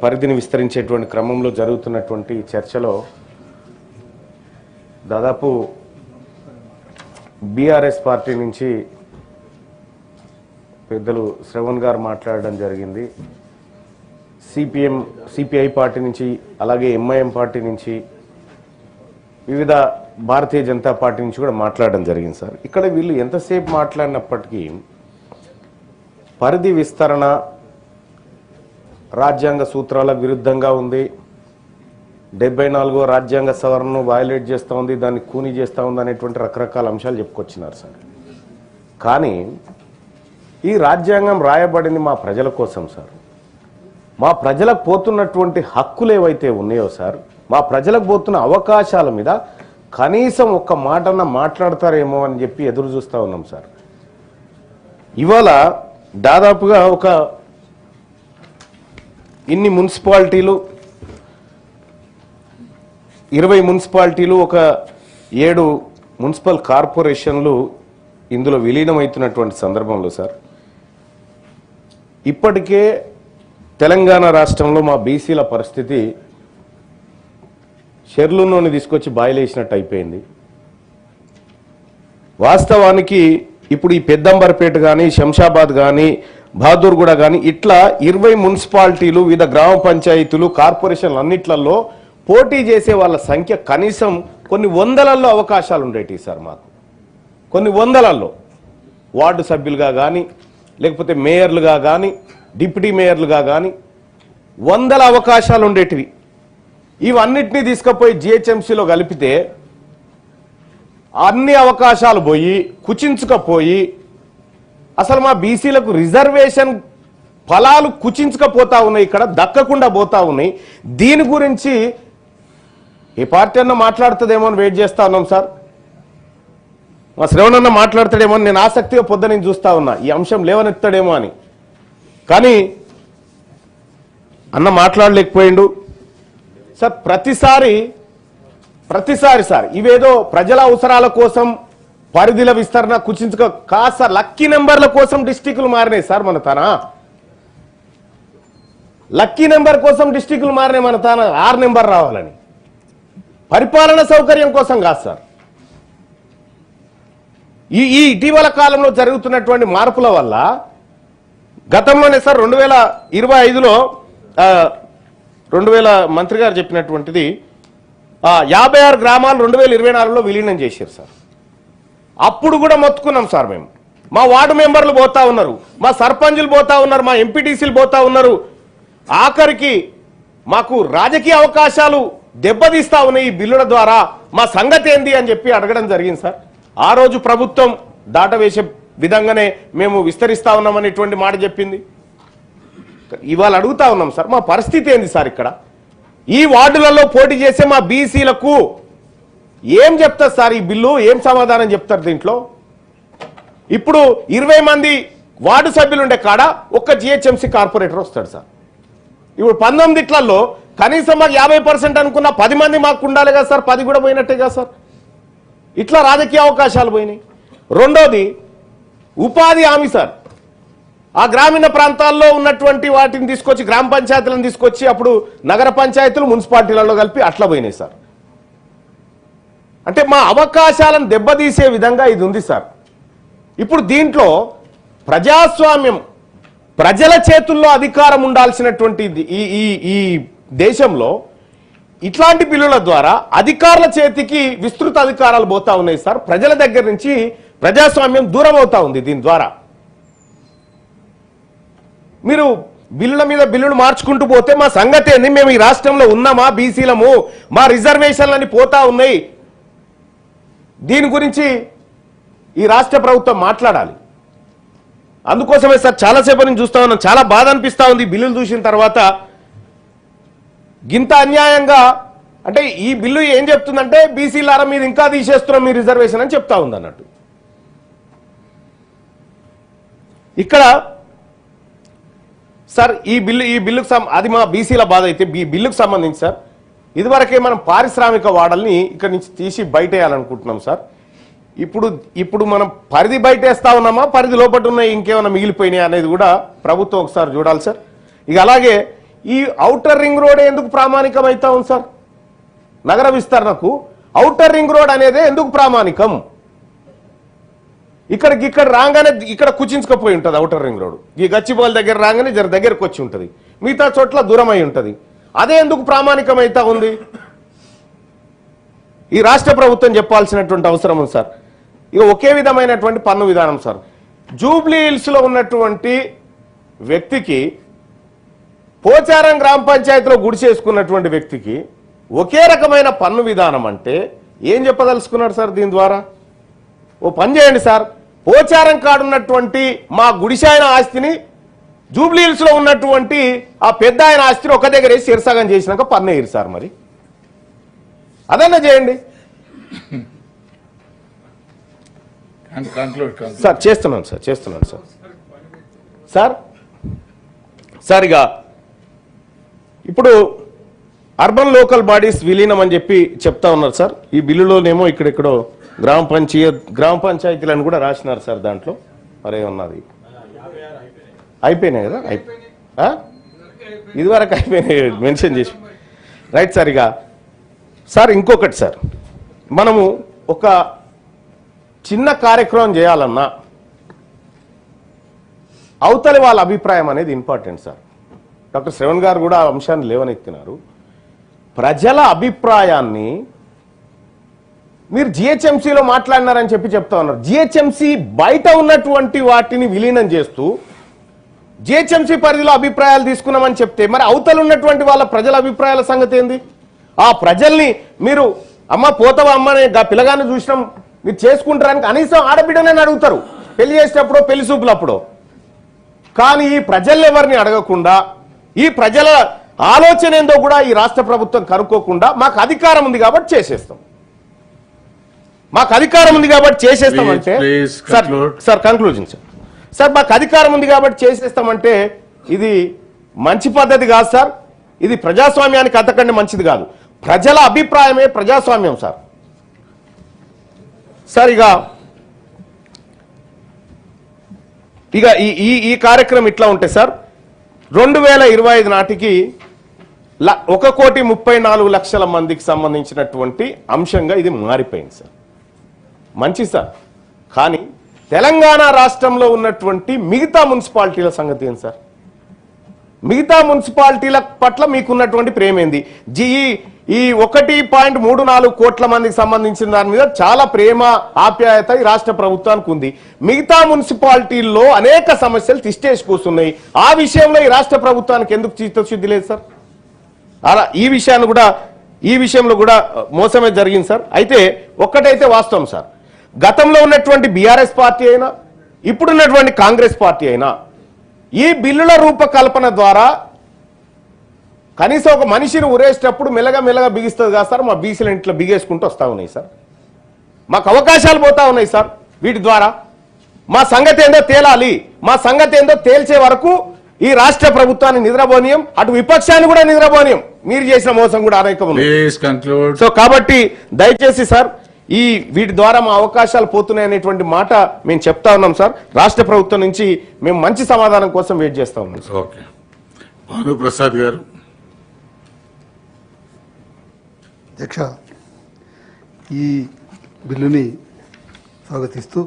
పరిధిని విస్తరించేటువంటి క్రమంలో జరుగుతున్నటువంటి చర్చలో దాదాపు బీఆర్ఎస్ పార్టీ నుంచి పెద్దలు శ్రవణ్ గారు మాట్లాడడం జరిగింది. సిపిఐ పార్టీ నుంచి, అలాగే ఎంఐఎం పార్టీ నుంచి, వివిధ భారతీయ జనతా పార్టీ నుంచి కూడా మాట్లాడడం జరిగింది. సార్, ఇక్కడ వీళ్ళు ఎంతసేపు మాట్లాడినప్పటికీ పరిధి విస్తరణ రాజ్యాంగ సూత్రాలకు విరుద్ధంగా ఉంది, 74వ రాజ్యాంగ సవరణను వయలేట్ చేస్తూ ఉంది, దాన్ని కూని చేస్తూ ఉంది అనేటువంటి రకరకాల అంశాలు చెప్పుకొచ్చినారు. సార్, కానీ ఈ రాజ్యాంగం రాయబడింది మా ప్రజల కోసం. సార్, మా ప్రజలకు పోతున్నటువంటి హక్కులు ఏవైతే ఉన్నాయో సార్, మా ప్రజలకు పోతున్న అవకాశాల మీద కనీసం ఒక్క మాటన్నా మాట్లాడతారేమో అని చెప్పి ఎదురు చూస్తూ ఉన్నాం. సార్, ఇవాళ దాదాపుగా ఒక ఇన్ని మున్సిపాలిటీలు, 20 మున్సిపాలిటీలు, ఒక 7 మున్సిపల్ కార్పొరేషన్లు ఇందులో విలీనమవుతున్నటువంటి సందర్భంలో సార్, ఇప్పటికే తెలంగాణ రాష్ట్రంలో మా బీసీల పరిస్థితి షెర్లునోని తీసుకొచ్చి బాయిలేసినట్టు అయిపోయింది. వాస్తవానికి ఇప్పుడు ఈ పెద్దంబర్పేట కానీ, శంషాబాద్ కానీ, బహదూర్గూడ కానీ, ఇట్లా 20 మున్సిపాలిటీలు, వివిధ గ్రామ పంచాయతీలు, కార్పొరేషన్లు అన్నిట్లలో పోటీ చేసే వాళ్ళ సంఖ్య కనీసం కొన్ని వందలలో అవకాశాలు ఉండేవి. సార్, మాకు కొన్ని వందలలో వార్డు సభ్యులుగా కానీ, లేకపోతే మేయర్లుగా కానీ, డిప్యూటీ మేయర్లుగా కానీ వందల అవకాశాలు ఉండేటివి. ఇవన్నిటినీ తీసుకుపోయి జిహెచ్ఎంసీలో కలిపితే అన్ని అవకాశాలు పోయి కుచించుకపోయి అసలు మా బీసీలకు రిజర్వేషన్ ఫలాలు కుచించుకపోతా ఉన్నాయి, ఇక్కడ దక్కకుండా పోతా ఉన్నాయి. దీని గురించి ఏ పార్టీ అన్న మాట్లాడుతుందేమో అని వెయిట్ చేస్తా ఉన్నాం. సార్, మా శ్రవణ్ అన్న మాట్లాడతాడేమో అని నేను ఆసక్తిగా పొద్దున చూస్తా ఉన్నా, ఈ అంశం లేవనెత్తాడేమో అని. కానీ అన్న మాట్లాడలేకపోయిండు. సార్, ప్రతిసారి సార్ ఇవేదో ప్రజల అవసరాల కోసం పరిధిల విస్తరణ కుచించుక కాదు సార్, లక్కీ నెంబర్ల కోసం డిస్టిక్లు మారినాయి. సార్, మన తన లక్కీ నెంబర్ కోసం డిస్టిక్లు మారినాయి. మన తన 6 నెంబర్ రావాలని, పరిపాలన సౌకర్యం కోసం కాదు సార్. ఈ ఇటీవల కాలంలో జరుగుతున్నటువంటి మార్పుల వల్ల గతంలోనే సార్ 2025లో 2000 మంత్రి గారు చెప్పినటువంటిది 56 గ్రామాలు 2024లో విలీనం చేశారు. సార్, అప్పుడు కూడా మొత్తుకున్నాం సార్ మేము. మా వార్డు మెంబర్లు పోతా ఉన్నారు, మా సర్పంచులు పోతా ఉన్నారు, మా ఎంపీటీసీలు పోతా ఉన్నారు. ఆఖరికి మాకు రాజకీయ అవకాశాలు దెబ్బతీస్తా ఉన్నాయి ఈ బిల్లుల ద్వారా, మా సంగతి ఏంది అని చెప్పి అడగడం జరిగింది. సార్, ఆ రోజు ప్రభుత్వం దాటవేసే విధంగానే మేము విస్తరిస్తా ఉన్నామనేటువంటి మాట చెప్పింది. ఇవాళ అడుగుతా ఉన్నాం సార్, మా పరిస్థితి ఏంది సార్? ఇక్కడ ఈ వార్డులలో పోటీ చేసే మా బీసీలకు ఏం చెప్తారు సార్? ఈ బిల్లు ఏం సమాధానం చెప్తారు దీంట్లో? ఇప్పుడు 20 మంది వార్డు సభ్యులు ఉండే కాడ ఒక్క జిహెచ్ఎంసీ కార్పొరేటర్ వస్తాడు సార్. ఇప్పుడు 19 కనీసం మాకు 50% అనుకున్న 10 మంది మాకు ఉండాలి కదా సార్, 10 కూడా పోయినట్టే కదా సార్. ఇట్లా రాజకీయ అవకాశాలు పోయినాయి. రెండోది ఉపాధి హామీ సార్, ఆ గ్రామీణ ప్రాంతాల్లో ఉన్నటువంటి వాటిని తీసుకొచ్చి గ్రామ పంచాయతీలను తీసుకొచ్చి అప్పుడు నగర పంచాయతీలు మున్సిపాలిటీలలో కలిపి అట్లా పోయినాయి సార్. అంటే మా అవకాశాలను దెబ్బతీసే విధంగా ఇది ఉంది సార్. ఇప్పుడు దీంట్లో ప్రజాస్వామ్యం, ప్రజల చేతుల్లో అధికారం ఉండాల్సినటువంటి ఈ దేశంలో ఇట్లాంటి బిల్లుల ద్వారా అధికారుల చేతికి విస్తృత అధికారాలు పోతా ఉన్నాయి సార్. ప్రజల దగ్గర నుంచి ప్రజాస్వామ్యం దూరం అవుతా ఉంది. దీని ద్వారా మీరు బిల్లుల మీద బిల్లులు మార్చుకుంటూ పోతే మా సంగతి ఏంది? మేము ఈ రాష్ట్రంలో ఉన్నామా? బీసీలము, మా రిజర్వేషన్లని పోతా ఉన్నాయి. దీని గురించి ఈ రాష్ట్ర ప్రభుత్వం మాట్లాడాలి. అందుకోసమే సార్ చాలాసేపు నేను చూస్తా ఉన్నాను, చాలా బాధ అనిపిస్తా ఉంది బిల్లులు చూసిన తర్వాత. గింత అన్యాయంగా, అంటే ఈ బిల్లు ఏం చెప్తుందంటే బీసీలారా మీరు ఇంకా తీసేస్తున్నాం మీ రిజర్వేషన్ అని చెప్తా ఉంది అన్నట్టు. ఇక్కడ సార్ ఈ బిల్లుకు అది మా బీసీల బాధ అయితే, ఈ బిల్లుకు సంబంధించి సార్ ఇదివరకే మనం పారిశ్రామిక వాడల్ని ఇక్కడ నుంచి తీసి బయటేయాలనుకుంటున్నాం సార్. ఇప్పుడు మనం పరిధి బయటేస్తా ఉన్నామా, పరిధి లోపల ఉన్నాయి ఇంకేమైనా మిగిలిపోయినాయి అనేది కూడా ప్రభుత్వం ఒకసారి చూడాలి సార్. ఇక అలాగే ఈ ఔటర్ రింగ్ రోడ్ ఎందుకు ప్రామాణికం అవుతా ఉంది సార్? నగర విస్తరణకు ఔటర్ రింగ్ రోడ్ అనేది ఎందుకు ప్రామాణికం? ఇక్కడ రాగానే ఇక్కడ కుచించుకపోయి ఉంటుంది ఔటర్ రింగ్ రోడ్. ఈ గచ్చిబౌలి దగ్గర రాగానే జర దగ్గరకు వచ్చి ఉంటుంది, మిగతా చోట్ల దూరం అయి ఉంటుంది. అదే ఎందుకు ప్రామాణికం అవుతా ఉంది? ఈ రాష్ట్ర ప్రభుత్వం చెప్పాల్సినటువంటి అవసరం ఉంది సార్. ఇక ఒకే విధమైనటువంటి పన్ను విధానం సార్. జూబ్లీ హిల్స్ లో ఉన్నటువంటి వ్యక్తికి, పోచారం గ్రామ పంచాయతీలో గుడిసేసుకున్నటువంటి వ్యక్తికి ఒకే రకమైన పన్ను విధానం అంటే ఏం చెప్పదలుచుకున్నాడు సార్ దీని ద్వారా? ఓ పని చేయండి సార్, పోచారం కాడున్నటువంటి మా గుడిసాయన ఆస్తిని జూబ్లీ హిల్స్ లో ఉన్నటువంటి ఆ పెద్ద ఆయన ఆస్తిని ఒక దగ్గర వేసి శిరసాగం చేసినాక పన్ను వేయరు సార్. మరి అదన్నా చేయండి సార్. చేస్తున్నాను సార్. సార్ ఇక ఇప్పుడు అర్బన్ లోకల్ బాడీస్ విలీనం అని చెప్పి చెప్తా ఉన్నారు సార్. ఈ బిల్లులోనేమో ఇక్కడెక్కడో గ్రామ పంచాయతీలను కూడా రాసినారు సార్. దాంట్లో మరే ఉన్నది అయిపోయినాయి కదా, ఇదివరకు అయిపోయినాయి మెన్షన్ చేసి. Right sir. ఇక సార్ ఇంకొకటి సార్, మనము ఒక చిన్న కార్యక్రమం చేయాలన్నా అవతలి వాళ్ళ అభిప్రాయం అనేది ఇంపార్టెంట్ సార్. డాక్టర్ శ్రవణ్ గారు కూడా ఆ అంశాన్ని లేవనెత్తినారు. ప్రజల అభిప్రాయాన్ని మీరు జిహెచ్ఎంసీలో మాట్లాడినారని చెప్తా ఉన్నారు. జిహెచ్ఎంసీ బయట ఉన్నటువంటి వాటిని విలీనం చేస్తూ జిహెచ్ఎంసీ పరిధిలో అభిప్రాయాలు తీసుకున్నామని చెప్తే మరి అవతల ఉన్నటువంటి వాళ్ళ ప్రజల అభిప్రాయాల సంగతి ఏంది? ఆ ప్రజల్ని మీరు అమ్మ పోతావా అమ్మని పిల్లగాన్ని చూసినాం మీరు చేసుకుంటారని కనీసం ఆడబిడ్డనే అడుగుతారు పెళ్లి చేసేటప్పుడు, పెళ్లి చూపులప్పుడు. కానీ ఈ ప్రజల్ని ఎవరిని అడగకుండా, ఈ ప్రజల ఆలోచన ఏందో కూడా ఈ రాష్ట్ర ప్రభుత్వం కనుక్కోకుండా మాకు అధికారం ఉంది కాబట్టి చేసేస్తాం, అంటే సార్ కంక్లూజన్ సార్ మాకు అధికారం ఉంది కాబట్టి చేసేస్తామంటే ఇది మంచి పద్ధతి కాదు సార్. ఇది ప్రజాస్వామ్యానికి అంతకంటే మంచిది కాదు. ప్రజల అభిప్రాయమే ప్రజాస్వామ్యం సార్. సార్ ఇక ఈ కార్యక్రమం ఇట్లా ఉంటే సార్ 2025 నాటికి 1,34,00,000 మందికి సంబంధించినటువంటి అంశంగా ఇది మారిపోయింది సార్. మంచి సార్. కానీ తెలంగాణ రాష్ట్రంలో ఉన్నటువంటి మిగతా మున్సిపాలిటీల సంగతి ఏంటి సార్? మిగతా మున్సిపాలిటీల పట్ల మీకున్నటువంటి ప్రేమేంది? ఈ 1.34 కోట్ల మందికి సంబంధించిన దాని మీద చాలా ప్రేమ ఆప్యాయత ఈ రాష్ట్ర ప్రభుత్వానికి ఉంది. మిగతా మున్సిపాలిటీల్లో అనేక సమస్యలు తిష్టేసి కూర్చున్నాయి. ఆ విషయంలో ఈ రాష్ట్ర ప్రభుత్వానికి ఎందుకు చిత్తశుద్ధి లేదు సార్? అలా ఈ విషయంలో కూడా మోసమే జరిగింది సార్. అయితే ఒక్కటైతే వాస్తవం సార్, గతంలో ఉన్నటువంటి బీఆర్ఎస్ పార్టీ అయినా ఇప్పుడున్నటువంటి కాంగ్రెస్ పార్టీ అయినా ఈ బిల్లుల రూపకల్పన ద్వారా కనీసం ఒక మనిషిని ఉరేసేటప్పుడు మెల్లగా బిగిస్తుంది కదా సార్. మా బీసీల ఇంట్లో బిగేసుకుంటూ వస్తూ ఉన్నాయి సార్. మాకు అవకాశాలు పోతా ఉన్నాయి సార్. వీటి ద్వారా మా సంగతి ఏందో తేలాలి. మా సంగతి ఏందో తేల్చే వరకు ఈ రాష్ట్ర ప్రభుత్వాన్ని నిద్రపోనీయం, అటు విపక్షాన్ని కూడా నిద్రపోనీయం. మీరు చేసిన మోసం కూడా అనేకం ఉంది. సో కాబట్టి దయచేసి సార్ వీటి ద్వారా మా అవకాశాలు పోతున్నాయి అనేటువంటి మాట మేము చెప్తా ఉన్నాం సార్. రాష్ట్ర ప్రభుత్వం నుంచి మేము మంచి సమాధానం కోసం వెయిట్ చేస్తా ఉన్నాం. ఓకే, భానుప్రసాద్ గారు. అధ్యక్ష, ఈ బిల్లుని స్వాగతిస్తూ